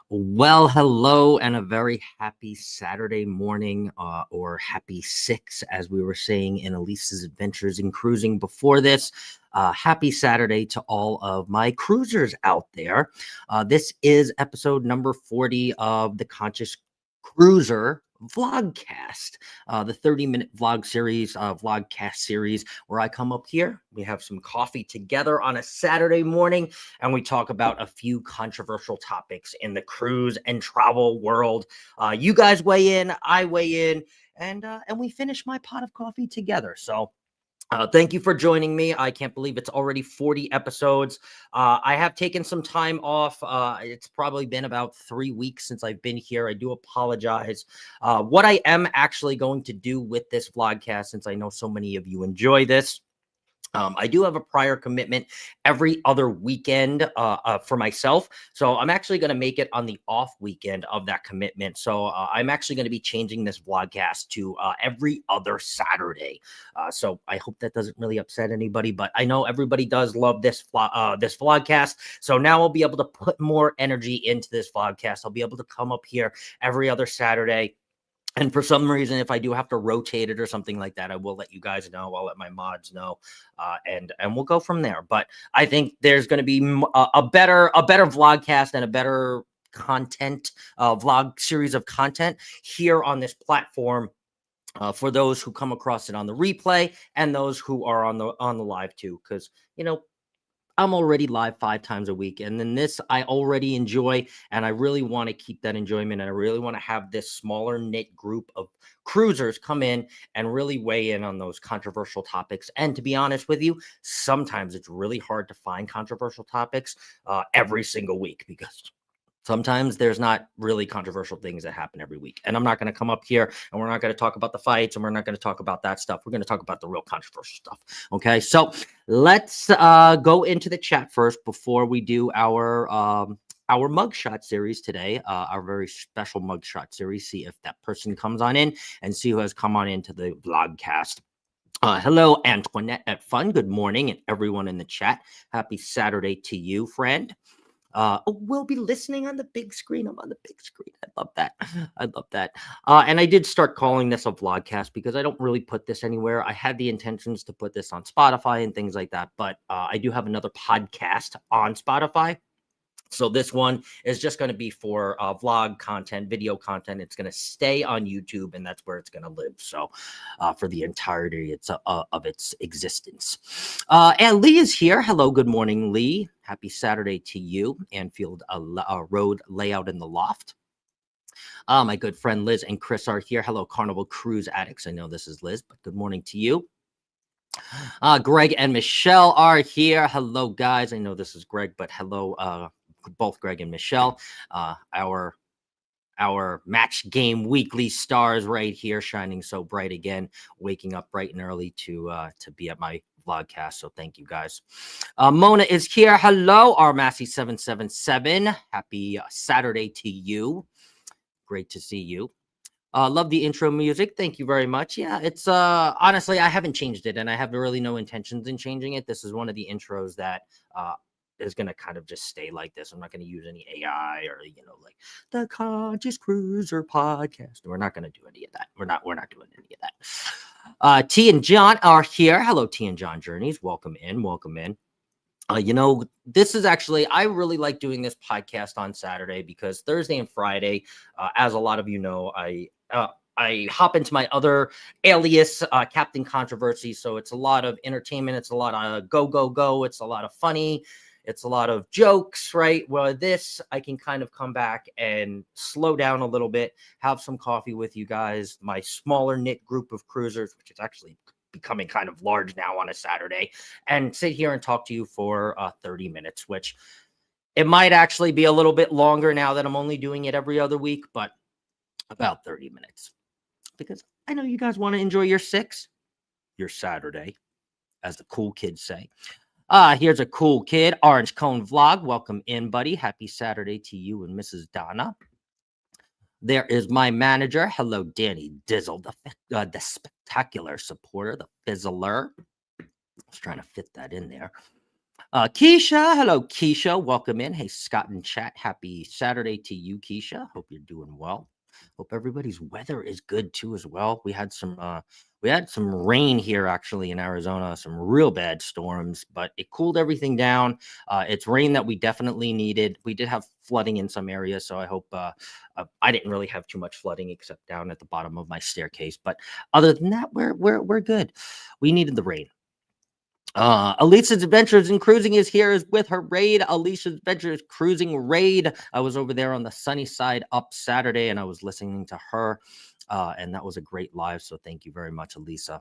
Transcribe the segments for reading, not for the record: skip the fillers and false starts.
Well, hello, and a very happy Saturday morning, or happy six, as we were saying in Elise's Adventures in Cruising before this. Happy Saturday to all of my cruisers out there. This is episode number 40 of the Conscious Cruiser vlogcast, the 30-minute vlogcast series where I come up here. We have some coffee together on a Saturday morning and we talk about a few controversial topics in the cruise and travel world. You guys weigh in, I weigh in, and we finish my pot of coffee together. So thank you for joining me. I can't believe it's already 40 episodes. I have taken some time off. It's probably been about 3 weeks since I've been here. I do apologize. What I am actually going to do with this vlogcast, since I know so many of you enjoy this, I do have a prior commitment every other weekend for myself. So I'm actually going to make it on the off weekend of that commitment. So I'm actually going to be changing this vlogcast to every other Saturday. So I hope that doesn't really upset anybody, but I know everybody does love this vlogcast. So now I'll be able to put more energy into this vlogcast. I'll be able to come up here every other Saturday. And for some reason, if I do have to rotate it or something like that, I will let you guys know. I'll let my mods know, and we'll go from there. But I think there's going to be a better vlogcast and a better content vlog series of content here on this platform. For those who come across it on the replay and those who are on the live too, because I'm already live 5 times a week. And then this I already enjoy. And I really want to keep that enjoyment. And I really want to have this smaller knit group of cruisers come in and really weigh in on those controversial topics. And to be honest with you, sometimes it's really hard to find controversial topics every single week because sometimes there's not really controversial things that happen every week. And I'm not going to come up here and we're not going to talk about the fights and we're not going to talk about that stuff. We're going to talk about the real controversial stuff. Okay. So let's go into the chat first before we do our mugshot series today, our very special mugshot series. See if that person comes on in and see who has come on into the vlogcast. Hello, Antoinette at Fun. Good morning, and everyone in the chat. Happy Saturday to you, friend. We'll be listening on the big screen. I'm on the big screen. I love that. I love that. And I did start calling this a vlogcast because I don't really put this anywhere. I had the intentions to put this on Spotify and things like that, but I do have another podcast on Spotify. So this one is just going to be for vlog content, video content. It's going to stay on YouTube, and that's where it's going to live. So for the entirety of its existence. And Lee is here. Hello, good morning, Lee. Happy Saturday to you. Anfield Road layout in the loft. My good friend Liz and Chris are here. Hello, Carnival Cruise Addicts. I know this is Liz, but good morning to you. Greg and Michelle are here. Hello, guys. I know this is Greg, but hello, both Greg and Michelle, our match game weekly stars right here, shining so bright again, waking up bright and early to be at my vlogcast. So thank you guys. Mona is here. Hello, our Massey 777. Happy Saturday to you. Great to see you. Love the intro music. Thank you very much. Yeah, it's honestly, I haven't changed it and I have really no intentions in changing it. This is one of the intros that is going to kind of just stay like this. I'm not going to use any AI or, like the Conscious Cruiser podcast. We're not going to do any of that. We're not doing any of that. T and John are here. Hello, T and John Journeys. Welcome in. Welcome in. This is actually, I really like doing this podcast on Saturday because Thursday and Friday, as a lot of you know, I hop into my other alias, Captain Controversy. So it's a lot of entertainment. It's a lot of go. It's a lot of funny. It's a lot of jokes, right? Well, this, I can kind of come back and slow down a little bit, have some coffee with you guys, my smaller knit group of cruisers, which is actually becoming kind of large now on a Saturday, and sit here and talk to you for 30 minutes, which it might actually be a little bit longer now that I'm only doing it every other week, but about 30 minutes. Because I know you guys want to enjoy your Saturday, as the cool kids say. Here's a cool kid, Orange Cone Vlog. Welcome in, buddy. Happy Saturday to you and Mrs. Donna. There is my manager. Hello, Danny Dizzle, the spectacular supporter, the fizzler. I was trying to fit that in there. Keisha, hello, Keisha. Welcome in. Hey, Scott in chat. Happy Saturday to you, Keisha. Hope you're doing well. Hope everybody's weather is good too as well. We had some rain here actually in Arizona, some real bad storms, but it cooled everything down. It's rain that we definitely needed. We did have flooding in some areas, so I hope I didn't really have too much flooding except down at the bottom of my staircase. But other than that, we're good. We needed the rain. Alicia's Adventures in Cruising is here is with her raid. Alicia's Adventures Cruising raid. I was over there on the sunny side up Saturday and I was listening to her. And that was a great live. So thank you very much, Alisa.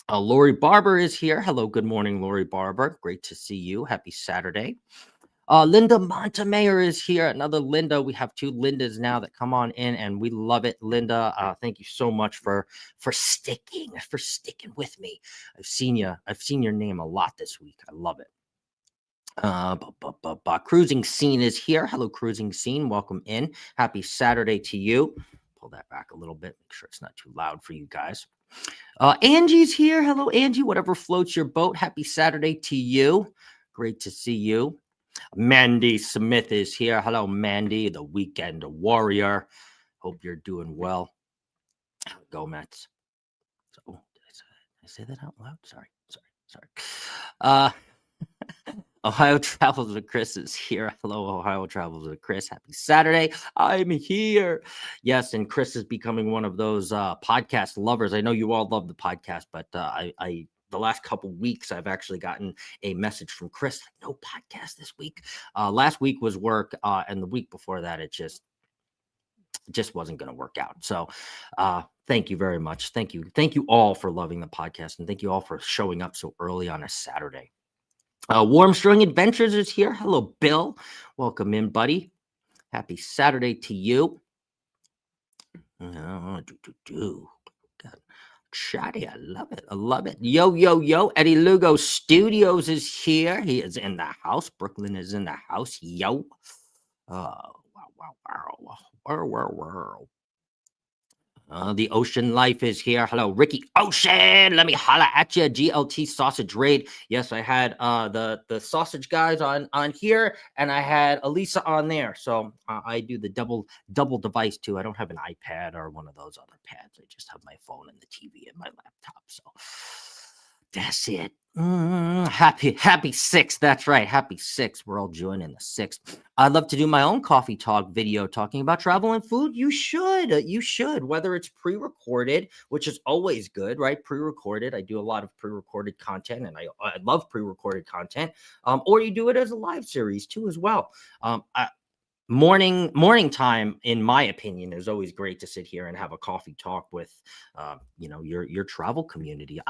Lori Barber is here. Hello, good morning, Lori Barber. Great to see you. Happy Saturday. Linda Montemayor is here. Another Linda. We have two Lindas now that come on in, and we love it, Linda. Thank you so much for sticking with me. I've seen your name a lot this week. I love it. Cruising Scene is here. Hello, Cruising Scene. Welcome in. Happy Saturday to you. Pull that back a little bit. Make sure it's not too loud for you guys. Angie's here. Hello, Angie. Whatever floats your boat. Happy Saturday to you. Great to see you. Mandy Smith is here. Hello, Mandy, the weekend warrior. Hope you're doing well. Go Mets. So, did I say that out loud? Sorry. Ohio Travels with Chris is here. Hello, Ohio Travels with Chris. Happy Saturday. I'm here. Yes, and Chris is becoming one of those podcast lovers. I know you all love the podcast, but I the last couple weeks, I've actually gotten a message from Chris. No podcast this week. Last week was work, and the week before that, it just wasn't going to work out. So thank you very much. Thank you all for loving the podcast, and thank you all for showing up so early on a Saturday. Warm String Adventures is here. Hello, Bill. Welcome in, buddy. Happy Saturday to you. God. Chatty, I love it. Yo. Eddie Lugo Studios is here. He is in the house. Brooklyn is in the house. Yo. Wow. The Ocean Life is here. Hello, Ricky Ocean. Let me holla at you. GLT Sausage Raid. Yes, I had the sausage guys on here, and I had Elisa on there. So I do the double device too. I don't have an iPad or one of those other pads. I just have my phone and the TV and my laptop. So that's it. Happy 6th. That's right. Happy 6th. We're all joining the 6th. I'd love to do my own coffee talk video talking about travel and food. You should, whether it's pre-recorded, which is always good, right? Pre-recorded. I do a lot of pre-recorded content, and I love pre-recorded content. Or you do it as a live series too, as well. Morning time, in my opinion, is always great to sit here and have a coffee talk with, your travel community.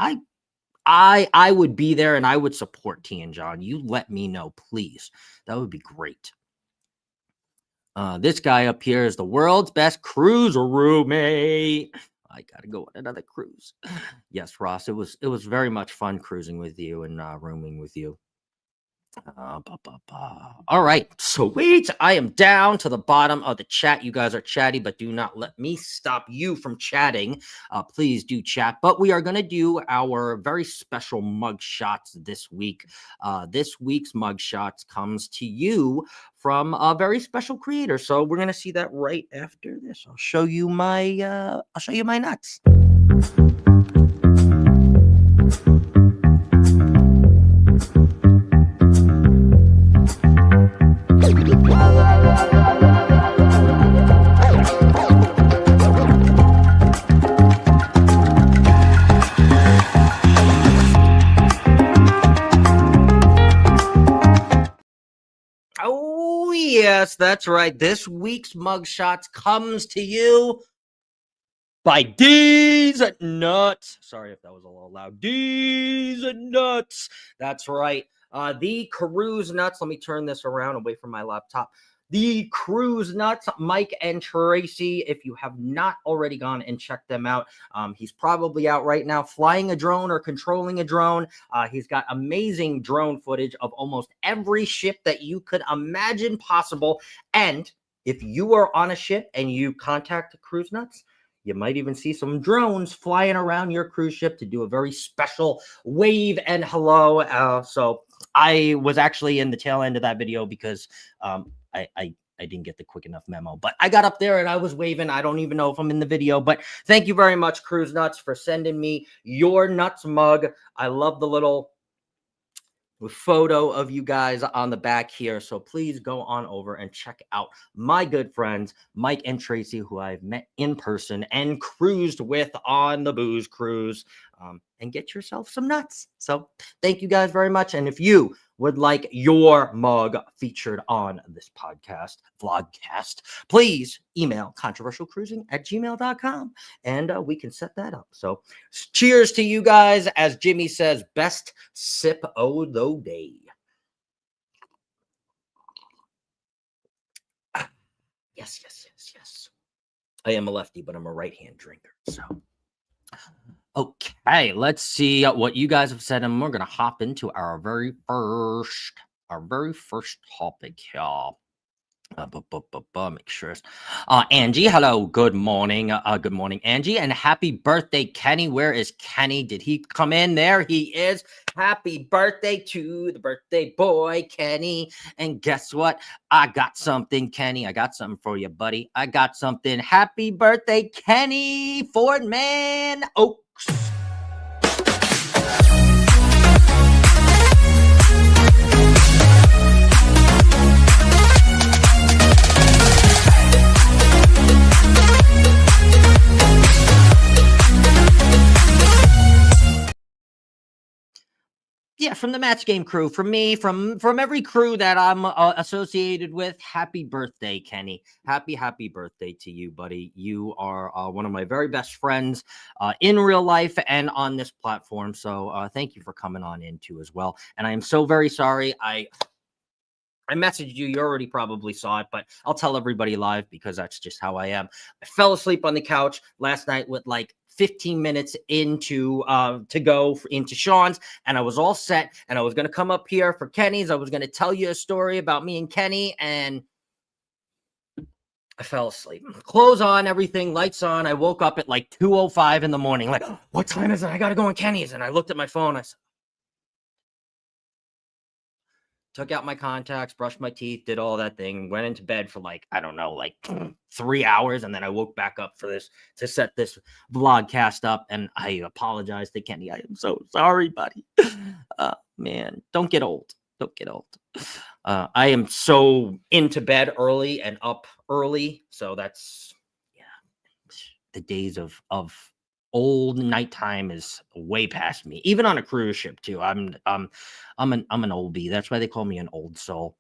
I would be there and I would support T and John. You let me know, please. That would be great. This guy up here is the world's best cruise roommate. I gotta go on another cruise. Yes, Ross. It was very much fun cruising with you and rooming with you. All right, sweet. I am down to the bottom of the chat. You guys are chatty, but do not let me stop you from chatting. Please do chat. But we are going to do our very special mug shots this week. This week's mug shots comes to you from a very special creator. So we're going to see that right after this. I'll show you my nuts. Oh, yes, that's right. This week's mugshots comes to you by D's Nuts. Sorry if that was a little loud. D's Nuts. That's right. The Cruise Nuts. Let me turn this around away from my laptop. The Cruise Nuts, Mike and Tracy. If you have not already gone and checked them out, he's probably out right now flying a drone or controlling a drone. He's got amazing drone footage of almost every ship that you could imagine possible. And if you are on a ship and you contact the Cruise Nuts, you might even see some drones flying around your cruise ship to do a very special wave and hello. So I was actually in the tail end of that video because I didn't get the quick enough memo, but I got up there and I was waving. I don't even know if I'm in the video, but thank you very much, Cruise Nuts, for sending me your nuts mug. I love the little photo of you guys on the back here. So please go on over and check out my good friends, Mike and Tracy, who I've met in person and cruised with on the booze cruise, and get yourself some nuts. So thank you guys very much. And if you would like your mug featured on this podcast, vlogcast, please email controversialcruising@gmail.com and we can set that up. So cheers to you guys. As Jimmy says, best sip o' the day. Yes, yes, yes, yes. I am a lefty, but I'm a right-hand drinker. So, okay, let's see what you guys have said, and we're gonna hop into our very first topic here. Make sure. Angie, hello, good morning. Good morning, Angie, and happy birthday, Kenny. Where is Kenny? Did he come in? There he is. Happy birthday to the birthday boy, Kenny. And guess what? I got something, Kenny. I got something for you, buddy. I got something. Happy birthday, Kenny Fordman Oaks. Yeah, from the Match Game crew, from me, from every crew that I'm associated with. Happy birthday, Kenny. Happy birthday to you, buddy. You are one of my very best friends in real life and on this platform. So thank you for coming on in too as well. And I am so very sorry. I messaged you. You already probably saw it, but I'll tell everybody live because that's just how I am. I fell asleep on the couch last night with like 15 minutes into to go into Sean's, and I was all set, and I was going to come up here for Kenny's. I was going to tell you a story about me and Kenny, and I fell asleep. Clothes on, everything, lights on. I woke up at like 2:05 in the morning. Like, what time is it? I got to go on Kenny's. And I looked at my phone. I said, took out my contacts, brushed my teeth, did all that thing, went into bed for like, I don't know, like 3 hours. And then I woke back up for this to set this vlogcast up. And I apologize to Kenny. I am so sorry, buddy. Man, don't get old. Don't get old. I am so into bed early and up early. So that's, yeah, the days of old nighttime is way past me, even on a cruise ship too. I'm an oldie. That's why they call me an old soul.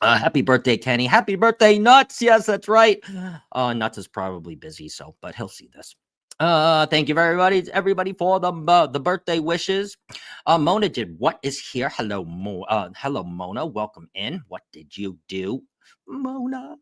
Happy birthday, Kenny. Happy birthday, Nuts. Yes, that's right. Nuts is probably busy, so but he'll see this. Thank you everybody for the birthday wishes. Mona did what is here. Hello, hello, Mona. Welcome in. What did you do? Mona,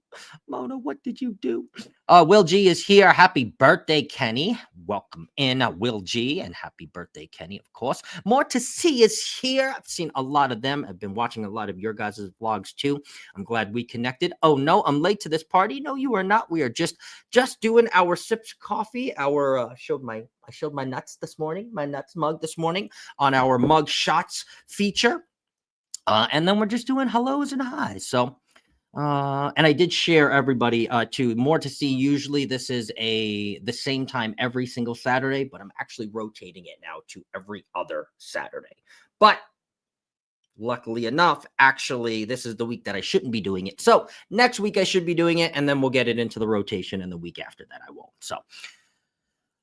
what did you do? Will G is here. Happy birthday, Kenny. Welcome in, Will G, and happy birthday, Kenny, of course. More to see is here. I've seen a lot of them. I've been watching a lot of your guys' vlogs too. I'm glad we connected. Oh no, I'm late to this party. No, you are not. We are just doing our sips of coffee. I showed my nuts this morning, my nuts mug this morning on our mug shots feature. And then we're just doing hellos and highs. So and I did share everybody to more to see. Usually this is the same time every single Saturday, but I'm actually rotating it now to every other Saturday. But luckily enough, actually, this is the week that I shouldn't be doing it. So next week I should be doing it, and then we'll get it into the rotation, and the week after that I won't. So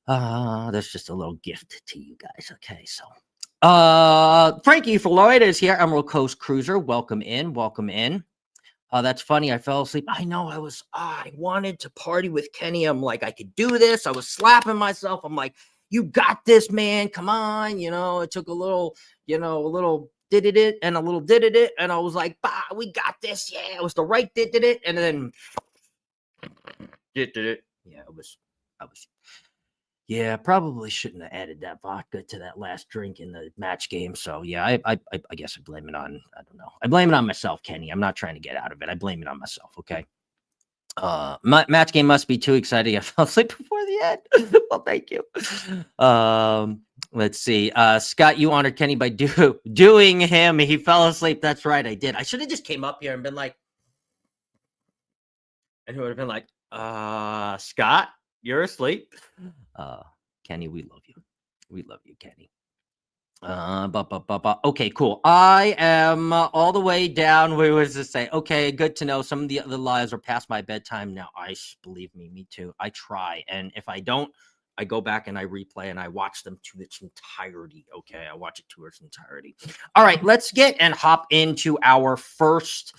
that's just a little gift to you guys. Okay, so Frankie Floyd is here. Emerald Coast Cruiser. Welcome in. Welcome in. That's funny. I fell asleep. I know. I wanted to party with Kenny. I'm like, I could do this. I was slapping myself. I'm like, you got this, man. Come on. It took a little did it and a little did it. And I was like, bah, we got this. Yeah, it was the right did it. And then did it. Yeah, yeah, probably shouldn't have added that vodka to that last drink in the match game. So yeah, I guess I blame it on, I don't know. I blame it on myself, Kenny. I'm not trying to get out of it. I blame it on myself. Okay. My match game must be too exciting. I fell asleep before the end. Well, thank you. Let's see. Scott, you honored Kenny by doing him. He fell asleep. That's right, I did. I should have just came up here and been like, and he would have been like, Scott, you're asleep. Uh, Kenny, we love you. We love you, Kenny. Okay, cool. I am all the way down. Where was to say? Okay, good to know. Some of the other lives are past my bedtime now. Believe me, me too. I try, and if I don't, I go back and I replay and I watch them to its entirety. Okay, I watch it to its entirety. All right, let's get and hop into our first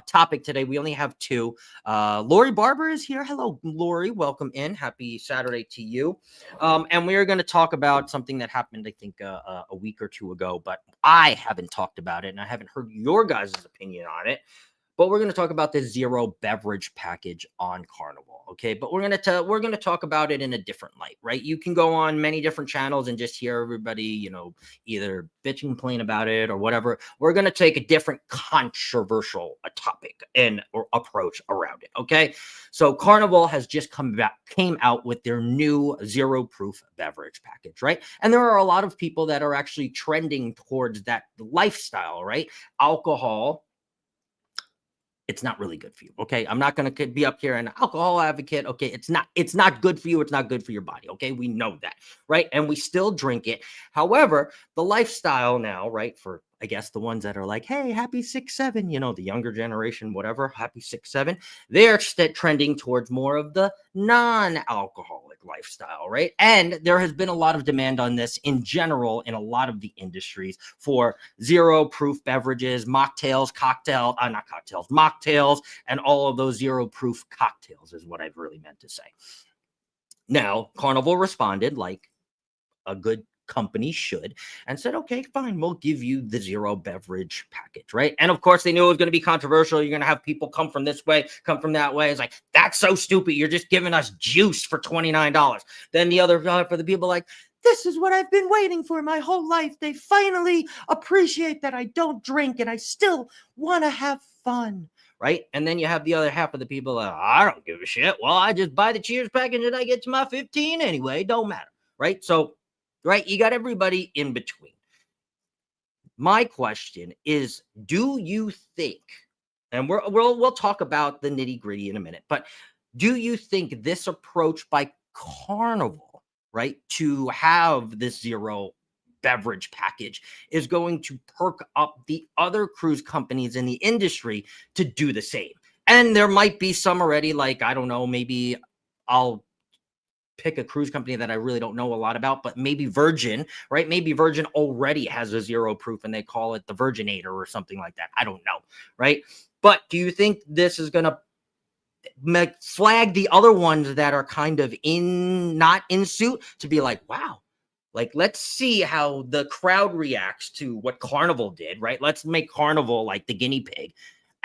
topic today. We only have two. Lori Barber is here. Hello, Lori. Welcome in. Happy Saturday to you. And we are going to talk about something that happened, I think, a week or two ago, but I haven't talked about it and I haven't heard your guys' opinion on it. But we're going to talk about the zero beverage package on Carnival, okay? But we're going to talk about it in a different light, right? You can go on many different channels and just hear everybody, either bitch and complain about it or whatever. We're going to take a different controversial topic and or approach around it, okay? So Carnival has just came out with their new zero proof beverage package, right? And there are a lot of people that are actually trending towards that lifestyle, right? Alcohol, it's not really good for you. Okay. I'm not going to be up here an alcohol advocate. Okay. It's not good for you. It's not good for your body. Okay. We know that. Right. And we still drink it. However, the lifestyle now, right, for I guess the ones that are like, hey, happy 6-7, the younger generation, whatever, happy 6-7, they're trending towards more of the non-alcoholic lifestyle, right? And there has been a lot of demand on this in general in a lot of the industries for zero proof beverages, mocktails, mocktails, and all of those zero proof cocktails is what I've really meant to say. Now, Carnival responded like a good company should and said, okay, fine, we'll give you the zero beverage package, right? And of course, they knew it was going to be controversial. You're going to have people come from this way, come from that way. It's like, that's so stupid. You're just giving us juice for $29. Then the other for the people like, this is what I've been waiting for my whole life. They finally appreciate that I don't drink and I still want to have fun. Right. And then you have the other half of the people that I don't give a shit. Well, I just buy the Cheers package and I get to my 15 anyway. Don't matter. Right. So, right, you got everybody in between. My question is, do you think, and we'll talk about the nitty gritty in a minute, but do you think this approach by Carnival, right, to have this zero beverage package is going to perk up the other cruise companies in the industry to do the same? And there might be some already, like, I don't know, maybe I'll pick a cruise company that I really don't know a lot about, but maybe Virgin, right? Maybe Virgin already has a zero proof and they call it the Virginator or something like that. I don't know, right? But do you think this is going to flag the other ones that are kind of not in suit to be like, wow, like, let's see how the crowd reacts to what Carnival did, right? Let's make Carnival like the guinea pig.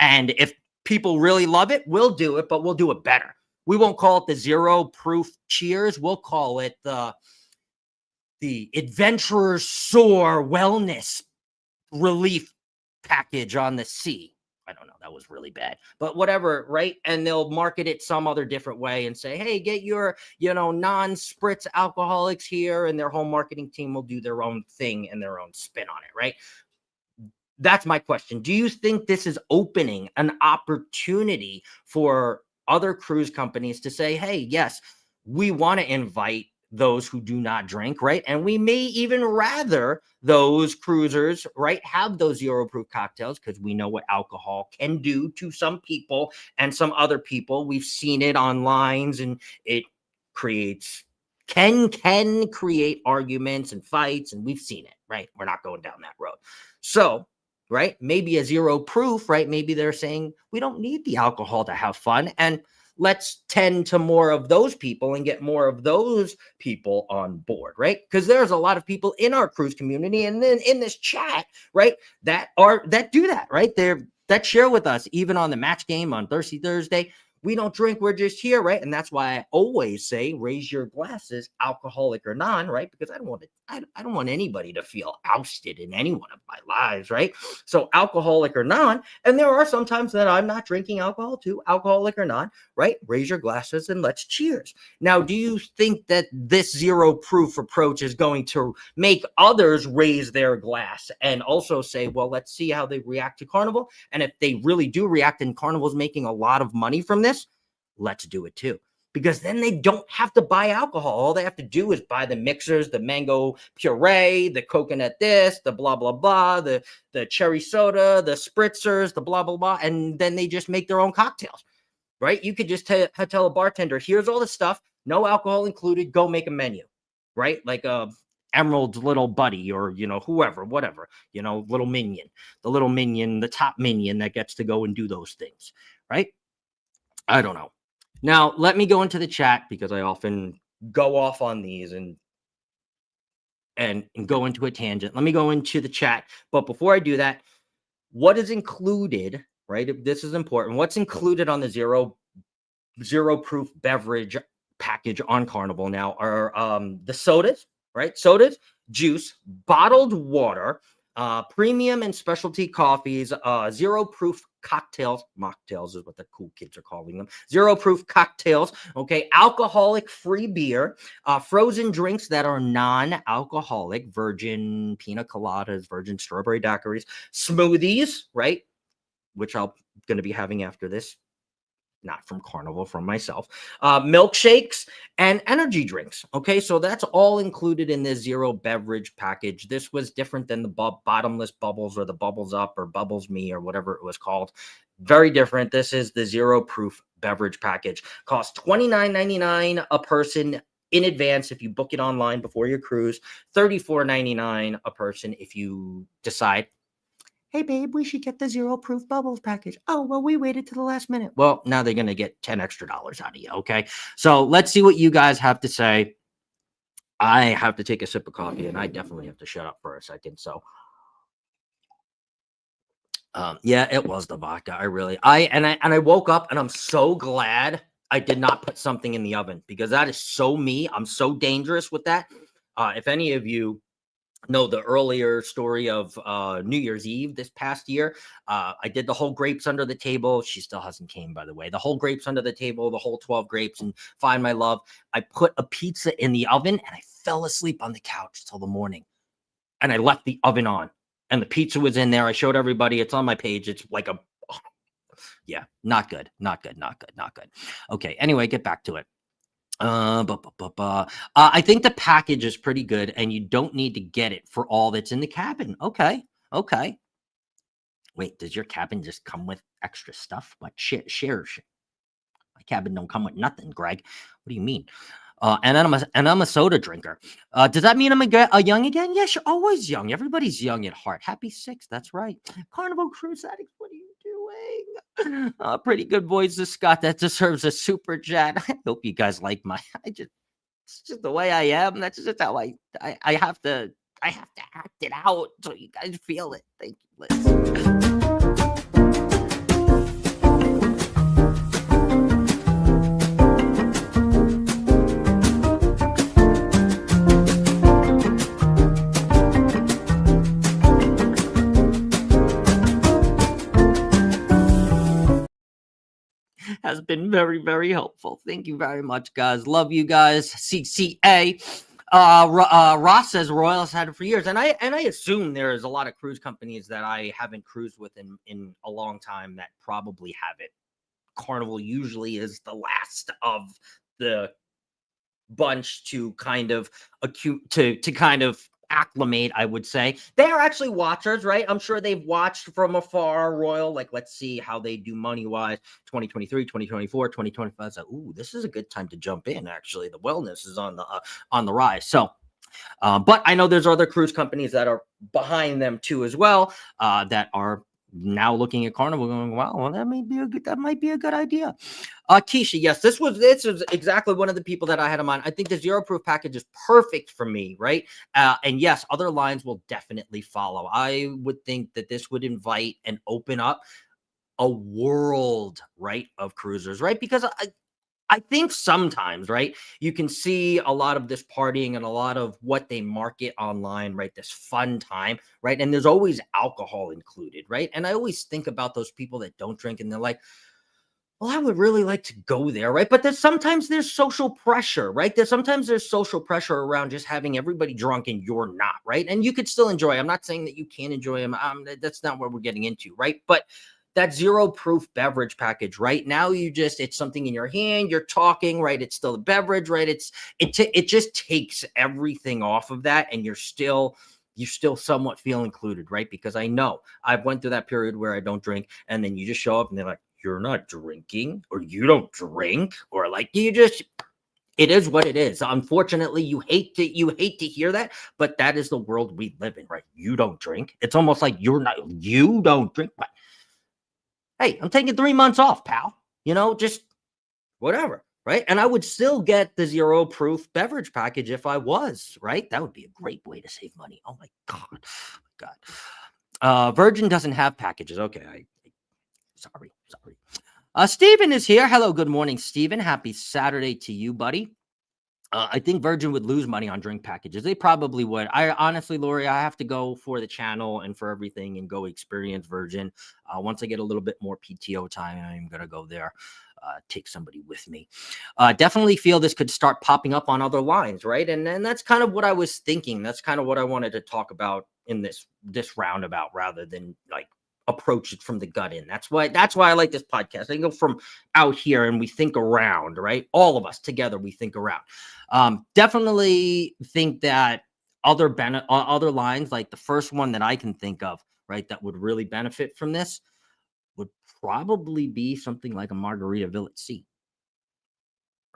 And if people really love it, we'll do it, but we'll do it better. We won't call it the zero proof Cheers. We'll call it the Adventurer's Soar Wellness Relief Package on the Sea. I don't know. That was really bad, but whatever, right? And they'll market it some other different way and say, hey, get your, non-spritz alcoholics here. And their whole marketing team will do their own thing and their own spin on it, right? That's my question. Do you think this is opening an opportunity for other cruise companies to say, hey, yes, we want to invite those who do not drink, right? And we may even rather those cruisers, right, have those zero proof cocktails because we know what alcohol can do to some people and some other people. We've seen it on lines and it can create arguments and fights, and we've seen it, right? We're not going down that road. So, right, maybe a zero proof, right? Maybe they're saying we don't need the alcohol to have fun, and let's tend to more of those people and get more of those people on board, right? Because there's a lot of people in our cruise community and then in this chat, right, that do that, right? That share with us, even on the match game on Thirsty Thursday. We don't drink, we're just here, right? And that's why I always say raise your glasses, alcoholic or non, right? Because I don't want to I don't want anybody to feel ousted in any one of my lives, right? So, alcoholic or not, and there are some times that I'm not drinking alcohol too, alcoholic or not, right? Raise your glasses and let's cheers. Now, do you think that this zero proof approach is going to make others raise their glass and also say, well, let's see how they react to Carnival? And if they really do react and Carnival's making a lot of money from this, let's do it too. Because then they don't have to buy alcohol. All they have to do is buy the mixers, the mango puree, the coconut this, the blah, blah, blah, the cherry soda, the spritzers, the blah, blah, blah. And then they just make their own cocktails, right? You could just tell a bartender, here's all the stuff, no alcohol included, go make a menu, right? Like Emerald's little buddy or, whoever, whatever, little minion, the top minion that gets to go and do those things, right? I don't know. Now, let me go into the chat because I often go off on these and go into a tangent. Let me go into the chat. But before I do that, what is included, right? This is important. What's included on the zero proof beverage package on Carnival now are the sodas, right? Sodas, juice, bottled water, premium and specialty coffees, zero proof cocktails, mocktails is what the cool kids are calling them, zero proof cocktails, okay, alcoholic free beer, frozen drinks that are non-alcoholic, virgin pina coladas, virgin strawberry daiquiris, smoothies, right, which I'm going to be having after this, not from Carnival, from myself, milkshakes and energy drinks. Okay, so that's all included in this zero beverage package. This was different than the bottomless bubbles or the bubbles up or bubbles me or whatever it was called. Very different. This is the zero proof beverage package. Costs $29.99 a person in advance if you book it online before your cruise, $34.99 a person if you decide, hey, babe, we should get the zero proof bubbles package. Oh, well, we waited to the last minute. Well, now they're going to get $10 extra out of you. Okay. So let's see what you guys have to say. I have to take a sip of coffee and I definitely have to shut up for a second. So, yeah, it was the vodka. I woke up and I'm so glad I did not put something in the oven because that is so me. I'm so dangerous with that. If any of you know the earlier story of New Year's Eve this past year, I did the whole grapes under the table. She still hasn't came, by the way. The whole grapes under the table, the whole 12 grapes, and Find My Love. I put a pizza in the oven and I fell asleep on the couch till the morning. And I left the oven on. And the pizza was in there. I showed everybody. It's on my page. It's like yeah, not good. Not good. Not good. Not good. Okay. Anyway, get back to it. I think the package is pretty good, and you don't need to get it for all that's in the cabin. Okay. Wait, does your cabin just come with extra stuff? What share? My cabin don't come with nothing, Greg. What do you mean? And I'm a soda drinker. Does that mean I'm a young again? Yes, you're always young. Everybody's young at heart. Happy 6th. That's right. Carnival Cruise Addicts, what are you doing? Pretty good voice, Scott. That deserves a super chat. I hope you guys like it's just the way I am. That's just how I have to act it out so you guys feel it. Thank you, Liz. Has been very, very helpful. Thank you very much, guys. Love you guys. CCA. Ross says Royals had it for years, and I assume there is a lot of cruise companies that I haven't cruised with in a long time that probably have it. Carnival usually is the last of the bunch to kind of acclimate, I would say. They are actually watchers, right? I'm sure they've watched from afar Royal, like, let's see how they do money-wise, 2023, 2024, 2025. So, ooh, this is a good time to jump in, actually. The wellness is on the rise. So, but I know there's other cruise companies that are behind them too as well, that are now looking at Carnival going, wow, well, that might be a good idea. Keisha, yes, this is exactly one of the people that I had in mind. I think the zero proof package is perfect for me, right? And yes, other lines will definitely follow. I would think that this would invite and open up a world, right, of cruisers, right? Because I think sometimes, right, you can see a lot of this partying and a lot of what they market online, right? This fun time, right? And there's always alcohol included, right? And I always think about those people that don't drink and they're like, well, I would really like to go there, right? But there's sometimes there's social pressure, right? There's social pressure around just having everybody drunk and you're not, right? And you could still enjoy. I'm not saying that you can't enjoy them. That's not what we're getting into, right? But that zero proof beverage package, right? Now it's something in your hand, you're talking, right? It's still a beverage, right? It just takes everything off of that, and you still somewhat feel included, right? Because I know I've went through that period where I don't drink, and then you just show up and they're like, you're not drinking, or you don't drink, or like it is what it is. Unfortunately, you hate to hear that, but that is the world we live in, right? You don't drink. It's almost like you don't drink. But hey, I'm taking 3 months off, pal. Just whatever, right? And I would still get the zero proof beverage package if I was, right? That would be a great way to save money. Oh my God. Oh my God. Virgin doesn't have packages. Okay. Sorry. Steven is here. Hello. Good morning, Steven. Happy Saturday to you, buddy. I think Virgin would lose money on drink packages. They probably would. I honestly, Lori, I have to go for the channel and for everything and go experience Virgin. Once I get a little bit more PTO time, I'm going to go there, take somebody with me. Definitely feel this could start popping up on other lines, right? And that's kind of what I was thinking. That's kind of what I wanted to talk about in this roundabout rather than like approach it from the gut in. That's why I like this podcast. I go from out here and we think around, right? All of us together, we think around. Definitely think that other lines, like the first one that I can think of, right, that would really benefit from this would probably be something like a Margaritaville at Sea,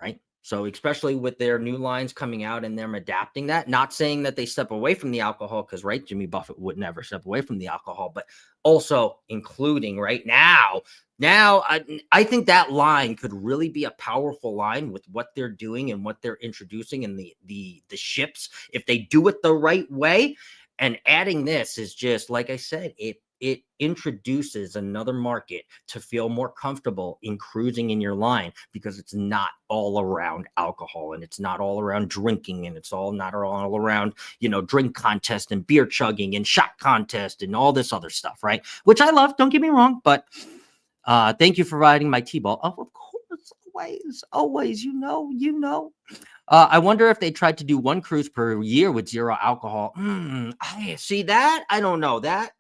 right? So especially with their new lines coming out and them adapting that, not saying that they step away from the alcohol, because right, Jimmy Buffett would never step away from the alcohol, but also including right now. I think that line could really be a powerful line with what they're doing and what they're introducing and the ships, if they do it the right way. And adding this is just, like I said, it introduces another market to feel more comfortable in cruising in your line, because it's not all around alcohol and it's not all around drinking and it's not all around, drink contest and beer chugging and shot contest and all this other stuff, right? Which I love, don't get me wrong, but thank you for riding my T-ball. Oh, of course, always, I wonder if they tried to do one cruise per year with zero alcohol. I see that. I don't know that.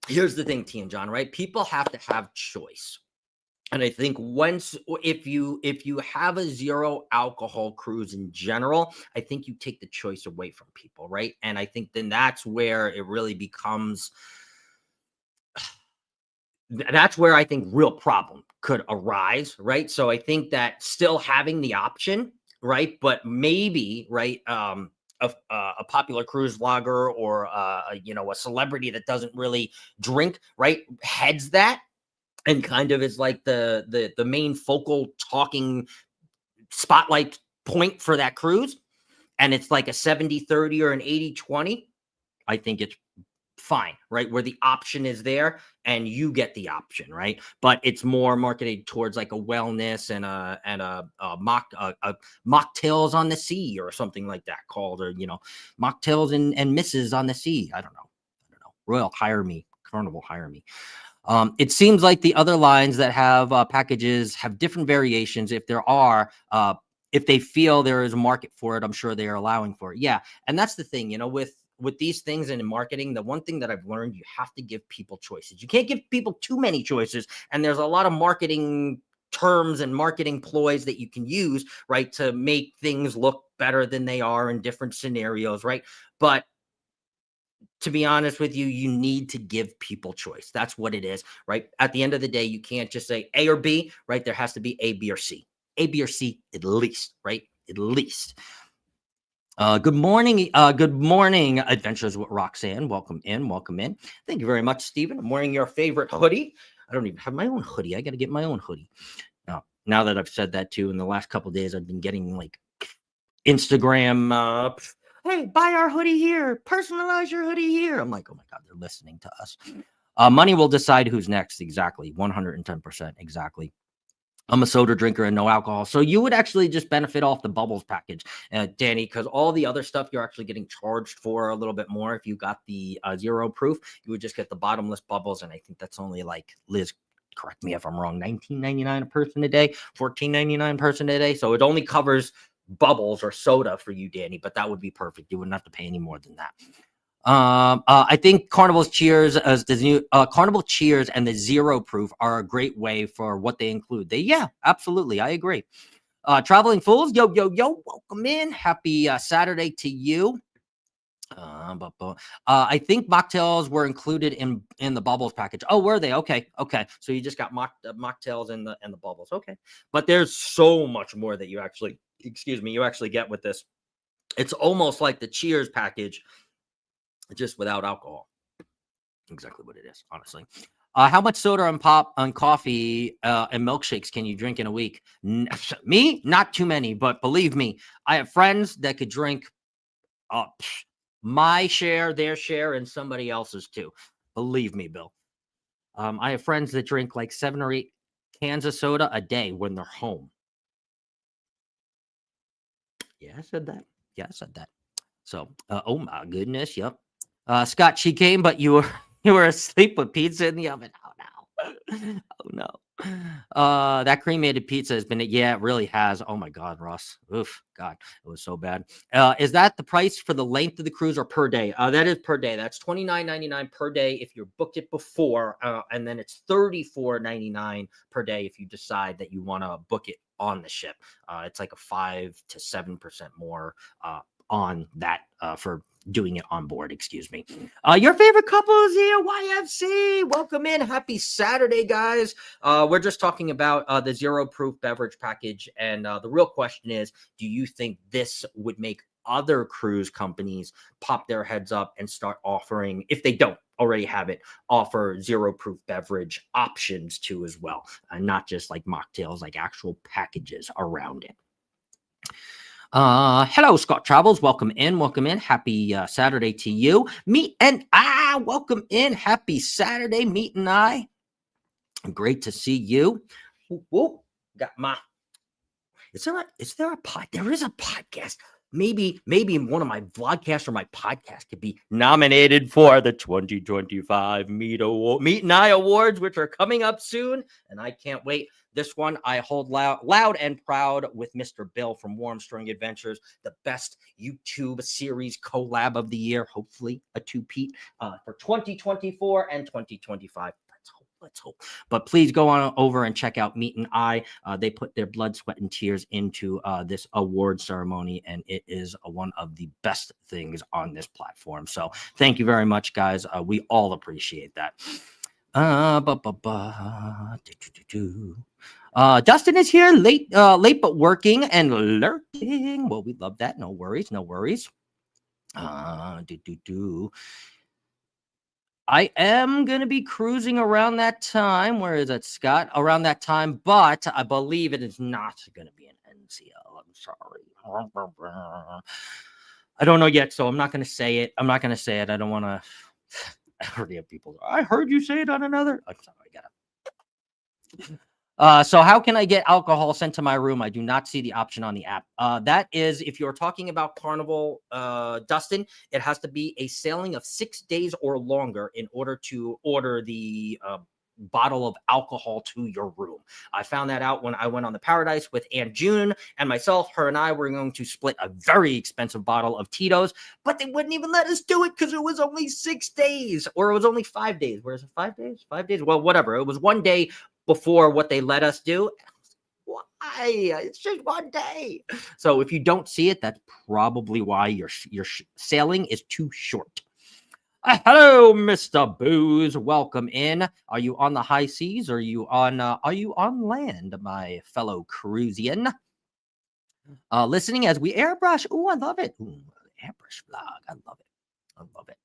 Here's the thing, T and John, right? People have to have choice. And I think if you have a zero alcohol cruise in general, I think you take the choice away from people, right? And I think then that's where it really becomes, that's where I think real problem could arise, right? So I think that still having the option, right, but maybe, right, a popular cruise vlogger or a celebrity that doesn't really drink, right, heads that and kind of is like the main focal talking spotlight point for that cruise, and it's like a 70-30 or an 80-20. I think it's fine, right? Where the option is there and you get the option, right? But it's more marketed towards like a wellness and a mocktails on the sea or something like that called, or mocktails and misses on the sea. I don't know. Royal, hire me. Carnival, hire me. It seems like the other lines that have packages have different variations. If there are, if they feel there is a market for it, I'm sure they are allowing for it. Yeah, and that's the thing, with these things and in marketing, the one thing that I've learned, you have to give people choices. You can't give people too many choices, and there's a lot of marketing terms and marketing ploys that you can use, right, to make things look better than they are in different scenarios, right? But to be honest with you, you need to give people choice. That's what it is, right? At the end of the day, you can't just say A or B, right? There has to be A, B, or C. A, B, or C at least, right? At least. Good morning. Good morning, Adventures with Roxanne. Welcome in. Thank you very much, Stephen. I'm wearing your favorite hoodie. I don't even have my own hoodie. I got to get my own hoodie. Now that I've said that too, in the last couple of days, I've been getting like Instagram, hey, buy our hoodie here, personalize your hoodie here. I'm like, oh my God, they're listening to us. Money will decide who's next. Exactly. 110%. Exactly. I'm a soda drinker and no alcohol. So you would actually just benefit off the bubbles package, Danny, because all the other stuff you're actually getting charged for a little bit more. If you got the zero proof, you would just get the bottomless bubbles. And I think that's only like, Liz, correct me if I'm wrong, $19.99 a person a day, $14.99 person a day. So it only covers bubbles or soda for you, Danny, but that would be perfect. You wouldn't have to pay any more than that. I think Carnival's Cheers as the new Carnival Cheers and the zero proof are a great way for what they include. Yeah, absolutely. I agree. Traveling Fools, yo, welcome in. Happy Saturday to you. I think mocktails were included in the bubbles package. Oh, were they? Okay. So you just got mocktails and the bubbles. Okay, but there's so much more that you actually get with this. It's almost like the Cheers package, just without alcohol. Exactly what it is, honestly. How much soda and pop on coffee and milkshakes can you drink in a week? Me, not too many, but believe me, I have friends that could drink my share, their share, and somebody else's too. Believe me, Bill. I have friends that drink like 7 or 8 cans of soda a day when they're home. Yeah, I said that. So, oh my goodness, yep. Scott, she came, but you were asleep with pizza in the oven. Oh no. That cremated pizza has been, yeah, it really has. Oh my God, Ross. Oof, God, it was so bad. Is that the price for the length of the cruise or per day? That is per day. That's $29.99 per day if you booked it before, and then it's $34.99 per day if you decide that you want to book it on the ship. It's like a 5 to 7% more on that for doing it on board. Excuse me. Your favorite couple is here, YFC. Welcome in. Happy Saturday, guys. We're just talking about the zero proof beverage package, and the real question is, do you think this would make other cruise companies pop their heads up and start offering, if they don't already have it, offer zero proof beverage options too as well, and not just like mocktails, like actual packages around it? Hello, Scott Travels. Welcome in. Happy Saturday to you. Meet and I. Welcome in. Happy Saturday, Meet and I. Great to see you. Whoop. Got my. Is there a pod? There is a podcast. Maybe one of my vlogcasts or my podcast could be nominated for the 2025 Meet and I Awards, which are coming up soon, and I can't wait. This one I hold loud and proud with Mr. Bill from Warmstring Adventures, the best YouTube series collab of the year, hopefully a two-peat for 2024 and 2025. Let's hope. But please go on over and check out Meet and I. They put their blood, sweat, and tears into this award ceremony, and it is one of the best things on this platform. So thank you very much, guys. We all appreciate that. Dustin is here late but working and lurking. Well, we love that. No worries. I am going to be cruising around that time. Where is that, Scott? Around that time, but I believe it is not going to be an NCL. I'm sorry. I don't know yet, so I'm not going to say it. I don't want to. I already have people. I heard you say it on another. I'm sorry. I got it. So how can I get alcohol sent to my room? I do not see the option on the app. That is, if you're talking about Carnival, Dustin, it has to be a sailing of 6 days or longer in order to order the bottle of alcohol to your room. I found that out when I went on the Paradise with Aunt June and myself. Her and I were going to split a very expensive bottle of Tito's, but they wouldn't even let us do it because it was only 6 days, or it was only 5 days. Where is it? 5 days? 5 days? Well, whatever. It was one day before what they let us do. Why? It's just one day. So if you don't see it, that's probably why your sailing is too short. Hello, Mr. Booze. Welcome in. Are you on the high seas? Or are you on land, my fellow Cruisian? Listening as we airbrush. Oh, I love it. Ooh, airbrush vlog. I love it.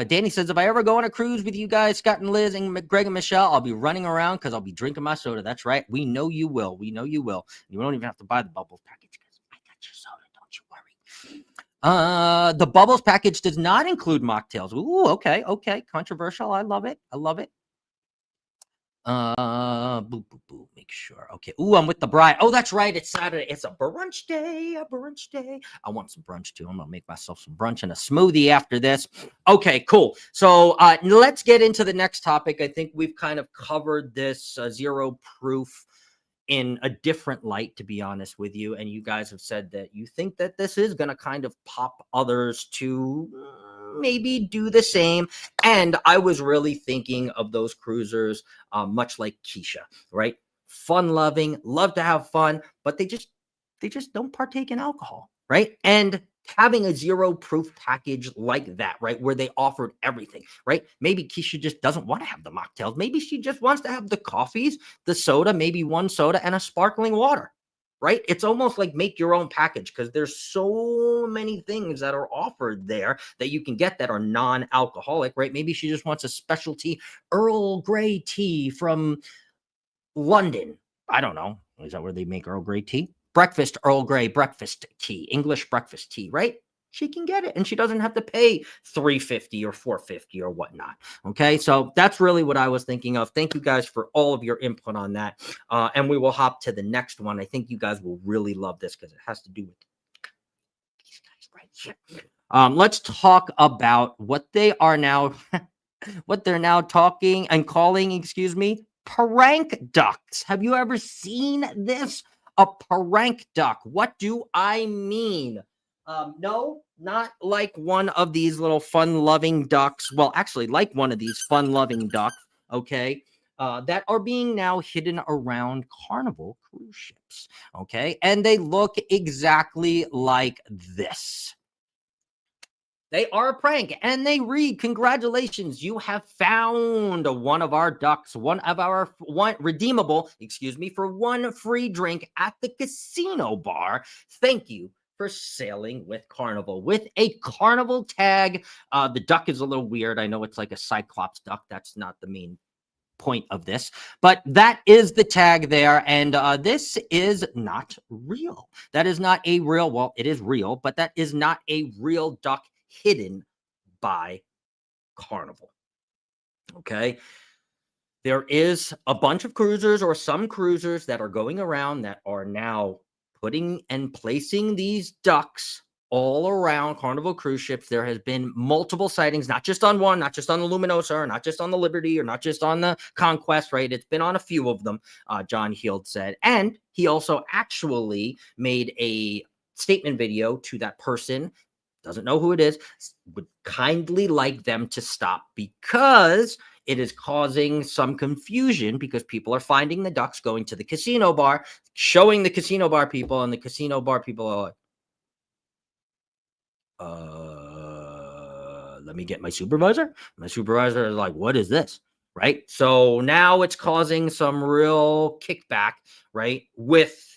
Danny says, if I ever go on a cruise with you guys, Scott and Liz and Greg and Michelle, I'll be running around because I'll be drinking my soda. That's right. We know you will. You don't even have to buy the bubbles package because I got your soda. Don't you The Bubbles package does not include mocktails. Ooh, okay, okay. Controversial. I love it. I love it. Boo, boo, boo. Make sure. Okay. Ooh, I'm with the bride. Oh, that's right. It's Saturday. It's a brunch day. A brunch day. I want some brunch too. I'm gonna make myself some brunch and a smoothie after this. Okay, cool. So let's get into the next topic. I think we've kind of covered this zero proof in a different light, to be honest with you. And you guys have said that you think that this is going to kind of pop others to maybe do the same. And I was really thinking of those cruisers, much like Keisha, right? Fun loving, love to have fun, but they just don't partake in alcohol, right? And having a zero proof package like that, right, where they offered everything, right? Maybe Keisha just doesn't want to have the mocktails. Maybe she just wants to have the coffees, the soda, maybe one soda and a sparkling water, right? It's almost like make your own package because there's so many things that are offered there that you can get that are non-alcoholic, right? Maybe she just wants a specialty Earl Grey tea from London. I don't know. Is that where they make Earl Grey tea? Breakfast Earl Grey breakfast tea, English breakfast tea, right? She can get it and she doesn't have to pay $3.50 or $4.50 or whatnot. Okay, so that's really what I was thinking of. Thank you guys for all of your input on that. And we will hop to the next one. I think you guys will really love this because it has to do with these guys right here. Let's talk about what they are now, what they're now talking and calling, excuse me, prank ducks. Have you ever seen this? A prank duck. What do I mean? No, not like one of these little fun-loving ducks. Well, actually, like one of these fun-loving ducks, okay, that are being now hidden around Carnival cruise ships, okay? And they look exactly like this. They are a prank and they read, congratulations, you have found one of our ducks, one redeemable, excuse me, for one free drink at the casino bar. Thank you for sailing with Carnival with a Carnival tag. The duck is a little weird. I know it's like a Cyclops duck. That's not the main point of this, but that is the tag there. And this is not real. That is not a real, well, it is real, but that is not a real duck hidden by Carnival. Okay. There is a bunch of cruisers or some cruisers that are going around that are now putting and placing these ducks all around Carnival cruise ships. There has been multiple sightings, not just on one, not just on the Luminosa, or not just on the Liberty, or not just on the Conquest, right? It's been on a few of them, John Heald said. And he also actually made a statement video to that person, doesn't know who it is, would kindly like them to stop because it is causing some confusion because people are finding the ducks going to the casino bar, showing the casino bar people, and the casino bar people are like, let me get my supervisor. My supervisor is like, what is this? Right. So now it's causing some real kickback, right? With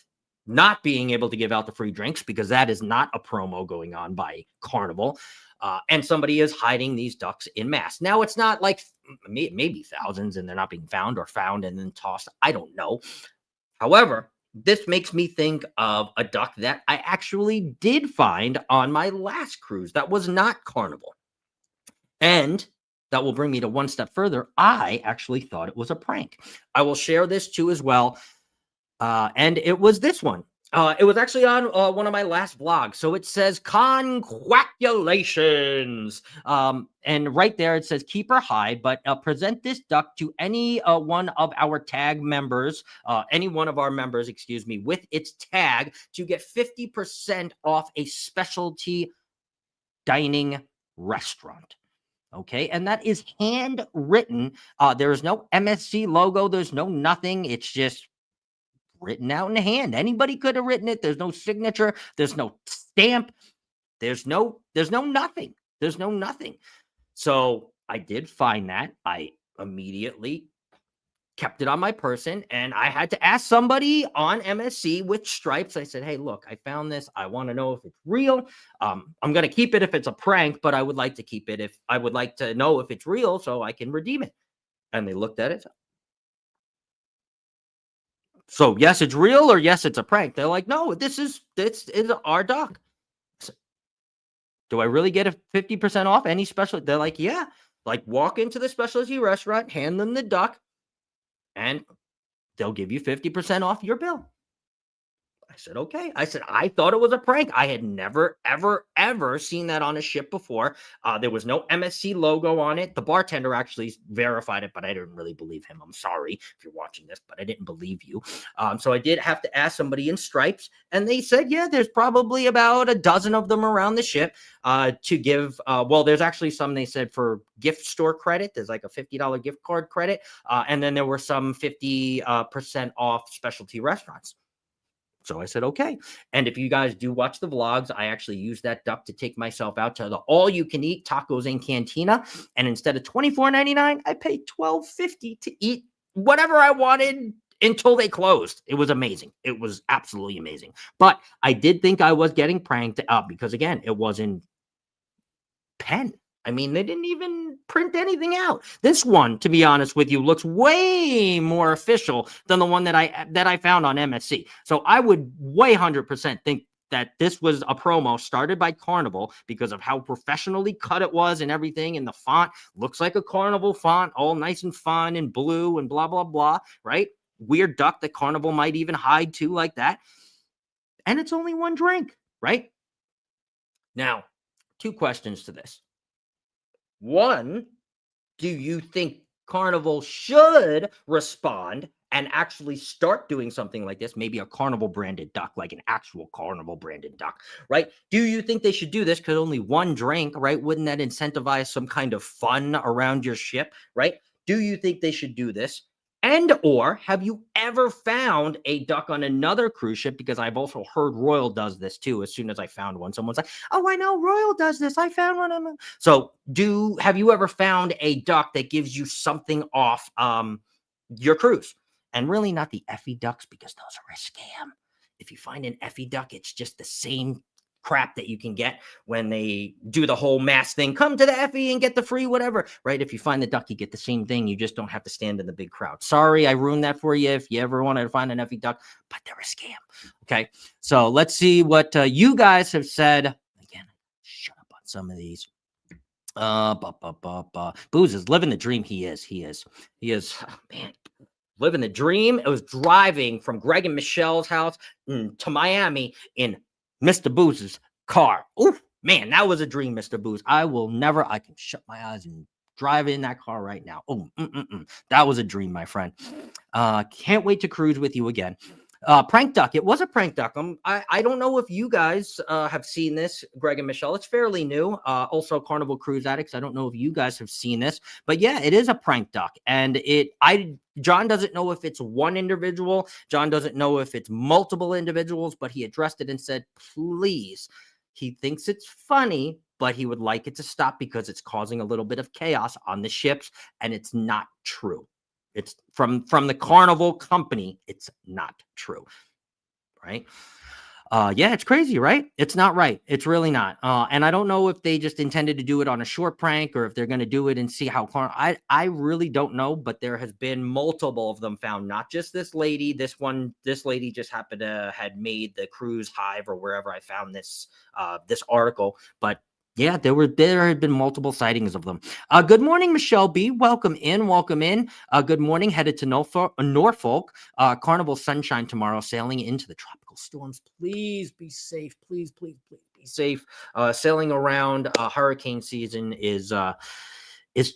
not being able to give out the free drinks because that is not a promo going on by Carnival. And somebody is hiding these ducks in mass. Now, it's not like maybe thousands and they're not being found or found and then tossed. I don't know. However, this makes me think of a duck that I actually did find on my last cruise that was not Carnival. And that will bring me to one step further. I actually thought it was a prank. I will share this too as well. And it was this one. It was actually on one of my last vlogs. So it says, congratulations. And right there it says, keep her high, but present this duck to any one of our tag members, any one of our members, excuse me, with its tag to get 50% off a specialty dining restaurant. Okay, and that is handwritten. There is no MSC logo. There's no nothing. It's just written out in hand. Anybody could have written it. There's no signature. There's no stamp. There's no nothing. There's no nothing. So I did find that. I immediately kept it on my person and I had to ask somebody on MSC with stripes. I said, hey, look, I found this. I want to know if it's real. I'm going to keep it if it's a prank, but I would like to keep it if I would like to know if it's real so I can redeem it. And they looked at it. So yes, it's real or yes, it's a prank. They're like, no, this is our duck. Do I really get a 50% off any special? They're like, yeah. Like, walk into the specialty restaurant, hand them the duck, and they'll give you 50% off your bill. I said, okay. I said, I thought it was a prank. I had never, ever, ever seen that on a ship before. There was no MSC logo on it. The bartender actually verified it, but I didn't really believe him. I'm sorry if you're watching this, but I didn't believe you. So I did have to ask somebody in Stripes, and they said, yeah, there's probably about a dozen of them around the ship to give. Well, there's actually some, they said, for gift store credit. There's like a $50 gift card credit. And then there were some 50% off specialty restaurants. So I said, okay. And if you guys do watch the vlogs, I actually use that duck to take myself out to the all-you-can-eat tacos and cantina. And instead of $24.99, I paid $12.50 to eat whatever I wanted until they closed. It was amazing. It was absolutely amazing. But I did think I was getting pranked up because, again, it wasn't pen. I mean, they didn't even print anything out. This one, to be honest with you, looks way more official than the one that I found on MSC. So I would way 100% think that this was a promo started by Carnival because of how professionally cut it was and everything. And the font looks like a Carnival font, all nice and fun and blue and blah, blah, blah, right? Weird duck that Carnival might even hide to like that. And it's only one drink, right? Now, two questions to this. One, do you think Carnival should respond and actually start doing something like this? Maybe a Carnival branded duck, like an actual Carnival branded duck, right? Do you think they should do this? Because only one drink, right? Wouldn't that incentivize some kind of fun around your ship, right? Do you think they should do this? And or have you ever found a duck on another cruise ship? Because I've also heard Royal does this too. As soon as I found one, someone's like, oh, I know Royal does this. I found one. So have you ever found a duck that gives you something off your cruise? And really not the Effie ducks, because those are a scam. If you find an Effie duck, it's just the same crap that you can get when they do the whole mass thing. Come to the Effie and get the free whatever, right? If you find the duck, you get the same thing. You just don't have to stand in the big crowd. Sorry, I ruined that for you if you ever wanted to find an Effie duck, but they're a scam. Okay, so let's see what you guys have said. Again, shut up on some of these. Booze is living the dream. He is. Oh, man, living the dream. It was driving from Greg and Michelle's house to Miami in Mr. Booze's car. Oh, man, that was a dream, Mr. Booze. I can shut my eyes and drive in that car right now. Oh, that was a dream, my friend. Can't wait to cruise with you again. Prank duck. It was a prank duck. I don't know if you guys have seen this, Greg and Michelle. It's fairly new. Also, Carnival Cruise Addicts. I don't know if you guys have seen this, but yeah, it is a prank duck. And John doesn't know if it's one individual. John doesn't know if it's multiple individuals, but he addressed it and said, please. He thinks it's funny, but he would like it to stop because it's causing a little bit of chaos on the ships, and it's not true. It's from the Carnival company. It's not true, right? Yeah, it's crazy, right? It's not right. It's really not. And I don't know if they just intended to do it on a short prank or if they're going to do it and see how I really don't know, but there has been multiple of them found, not just this lady. This lady just happened to had made the cruise Hive or wherever I found this article, but yeah, there had been multiple sightings of them. Good morning, Michelle B. Welcome in. Good morning. Headed to Norfolk. Carnival sunshine tomorrow. Sailing into the tropical storms. Please be safe. Please be safe. Sailing around hurricane season is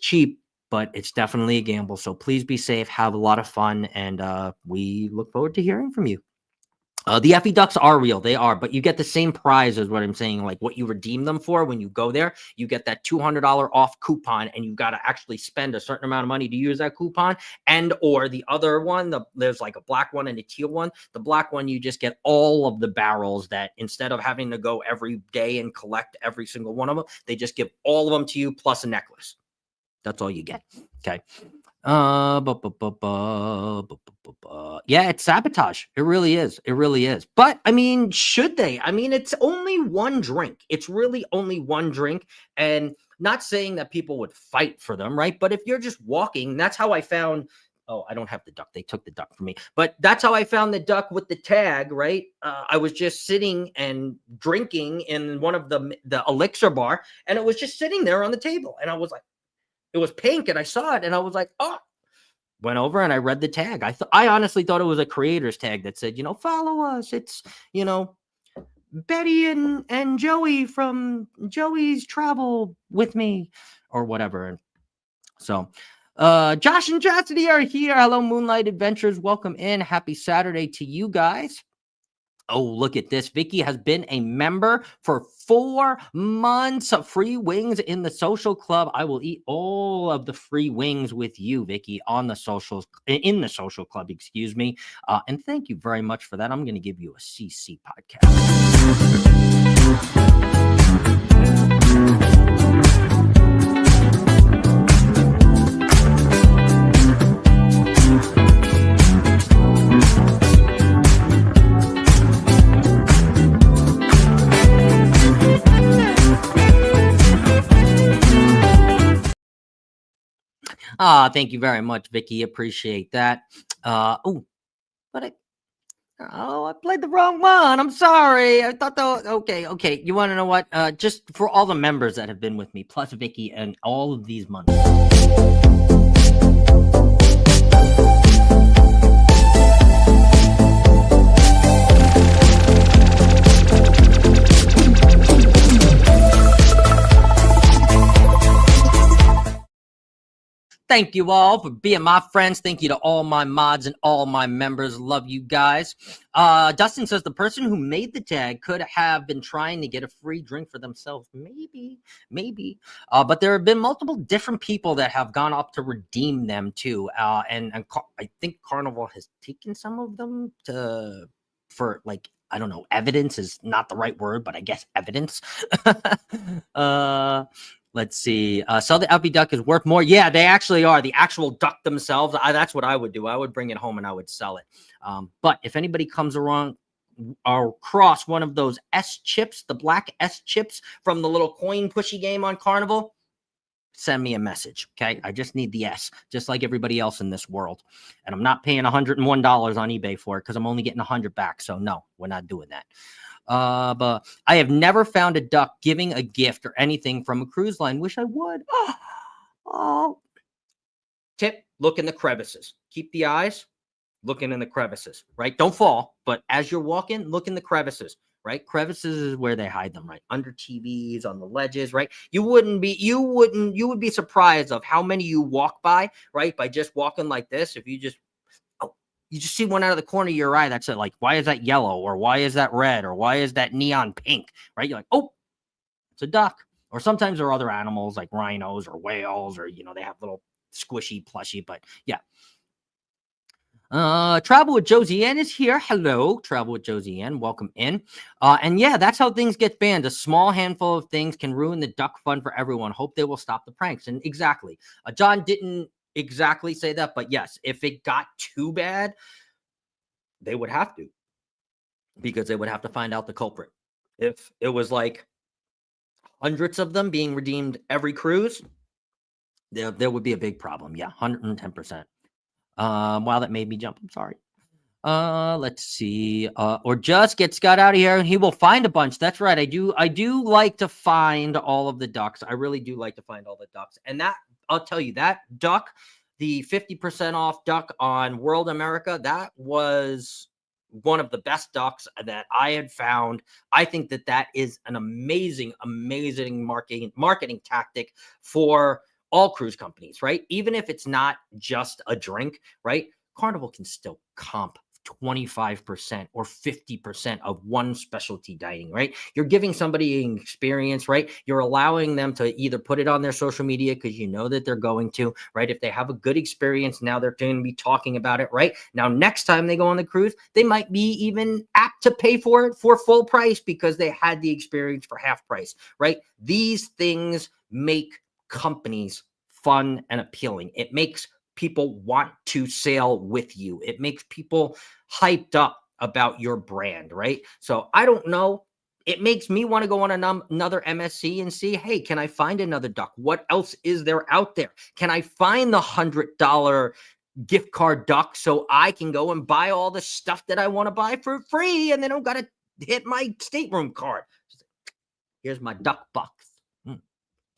cheap, but it's definitely a gamble. So please be safe. Have a lot of fun, and we look forward to hearing from you. The Effie ducks are real. They are, but you get the same prize as what I'm saying, like what you redeem them for when you go there. You get that $200 off coupon, and you got to actually spend a certain amount of money to use that coupon. And or the other one, there's like a black one and a teal one. The black one, you just get all of the barrels that instead of having to go every day and collect every single one of them, they just give all of them to you plus a necklace. That's all you get. Okay. Yeah, it's sabotage. It really is. But I mean, should they? I mean, it's only one drink. It's really only one drink. And not saying that people would fight for them, right? But if you're just walking, that's how I found Oh, I don't have the duck. They took the duck from me. But that's how I found the duck with the tag, right? I was just sitting and drinking in one of the elixir bar, and it was just sitting there on the table. And I was like, it was pink, and I saw it, and I was like, oh. Went over and I read the tag. I honestly thought it was a creator's tag that said, follow us. It's, Betty and Joey from Joey's Travel with Me or whatever. And so Josh and Chastity are here. Hello, Moonlight Adventures. Welcome in. Happy Saturday to you guys. Oh, look at this. Vicky has been a member for 4 months. Free wings in the social club. I will eat all of the free wings with you, Vicky, in the social club, excuse me. And thank you very much for that. I'm going to give you a CC podcast. Thank you very much, Vicky. Appreciate that. I played the wrong one. I'm sorry. I thought okay. You want to know what? Just for all the members that have been with me, plus Vicky, and all of these months. Thank you all for being my friends. Thank you to all my mods and all my members. Love you guys. Dustin says the person who made the tag could have been trying to get a free drink for themselves. Maybe. But there have been multiple different people that have gone up to redeem them too. And I think Carnival has taken some of them for like, I don't know, evidence is not the right word, but I guess evidence. Let's see. Sell the LP duck is worth more. Yeah, they actually are. The actual duck themselves. That's what I would do. I would bring it home and I would sell it. But if anybody comes across one of those S chips, the black S chips from the little coin pushy game on Carnival, send me a message. Okay. I just need the S, just like everybody else in this world. And I'm not paying $101 on eBay for it because I'm only getting 100 back. So no, we're not doing that. But I have never found a duck giving a gift or anything from a cruise line. Wish I would. Oh. Tip, look in the crevices. Keep the eyes looking in the crevices, right? Don't fall, but as you're walking, look in the crevices, right? Crevices is where they hide them, right? Under TVs, on the ledges, right? You would be surprised of how many you walk by, right? By just walking like this. If you just see one out of the corner of your eye. That's it. Like, why is that yellow? Or why is that red? Or why is that neon pink? Right? You're like, oh, it's a duck. Or sometimes there are other animals like rhinos or whales, or, they have little squishy plushy, but yeah. Travel with Josie Ann is here. Hello, Travel with Josie Ann. Welcome in. And yeah, that's how things get banned. A small handful of things can ruin the duck fun for everyone. Hope they will stop the pranks. And exactly. John didn't exactly say that, but yes, if it got too bad, they would have to, because they would have to find out the culprit. If it was like hundreds of them being redeemed every cruise, there would be a big problem. Yeah, 110%. Wow, that made me jump. I'm sorry. Let's see. Or just get Scott out of here and he will find a bunch. That's right. I do like to find all of the ducks. I really do like to find all the ducks. And that, I'll tell you, that duck, the 50% off duck on World America, that was one of the best ducks that I had found. I think that is an amazing marketing tactic for all cruise companies, right? Even if it's not just a drink, right? Carnival can still comp 25% or 50% of one specialty dining, right? You're giving somebody an experience, right? You're allowing them to either put it on their social media because you know that they're going to, right? If they have a good experience, now they're going to be talking about it, right? Now, next time they go on the cruise, they might be even apt to pay for it for full price because they had the experience for half price, right? These things make companies fun and appealing. It makes people want to sail with you. It makes people hyped up about your brand, right? So I don't know. It makes me want to go on another MSC and see, hey, can I find another duck? What else is there out there? Can I find the $100 gift card duck so I can go and buy all the stuff that I want to buy for free, and then I don't got to hit my stateroom card. Here's my duck bucks.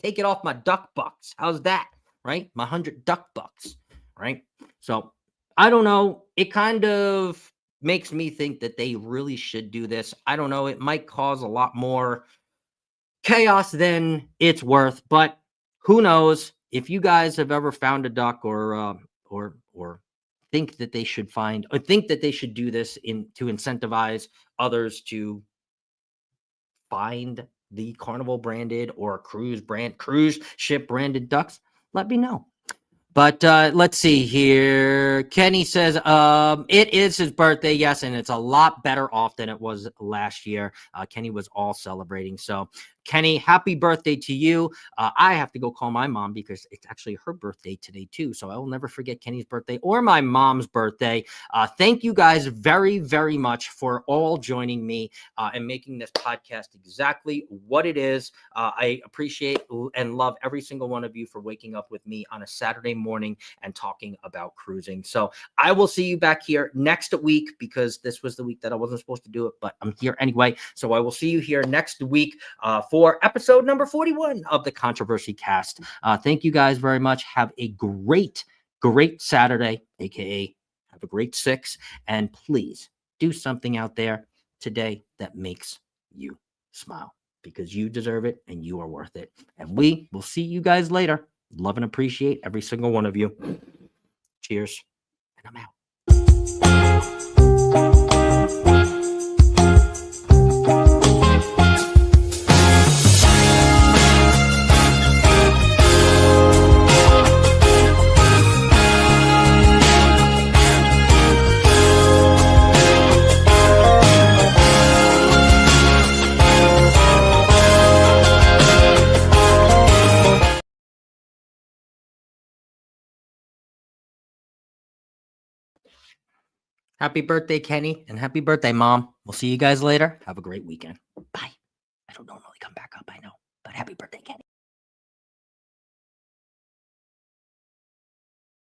Take it off my duck bucks. How's that? Right? My 100 duck bucks. Right? So I don't know. It kind of makes me think that they really should do this. I don't know. It might cause a lot more chaos than it's worth, but who knows? If you guys have ever found a duck or think that they should find or think that they should do this to incentivize others to find the Carnival branded or cruise ship branded ducks, let me know. But let's see here. Kenny says it is his birthday, yes, and it's a lot better off than it was last year. Kenny was all celebrating. So, Kenny, happy birthday to you. I have to go call my mom because it's actually her birthday today, too. So I will never forget Kenny's birthday or my mom's birthday. Thank you guys very, very much for all joining me and making this podcast exactly what it is. I appreciate and love every single one of you for waking up with me on a Saturday morning and talking about cruising. So I will see you back here next week because this was the week that I wasn't supposed to do it, but I'm here anyway. So I will see you here next week for episode number 41 of the Controversy Cast. Thank you guys very much. Have a great Saturday, aka have a great 6, and please do something out there today that makes you smile because you deserve it and you are worth it. And we will see you guys later. Love and appreciate every single one of you. Cheers, and I'm out. Happy birthday, Kenny, and happy birthday, Mom. We'll see you guys later. Have a great weekend. Bye. I don't normally come back up, I know, but happy birthday, Kenny.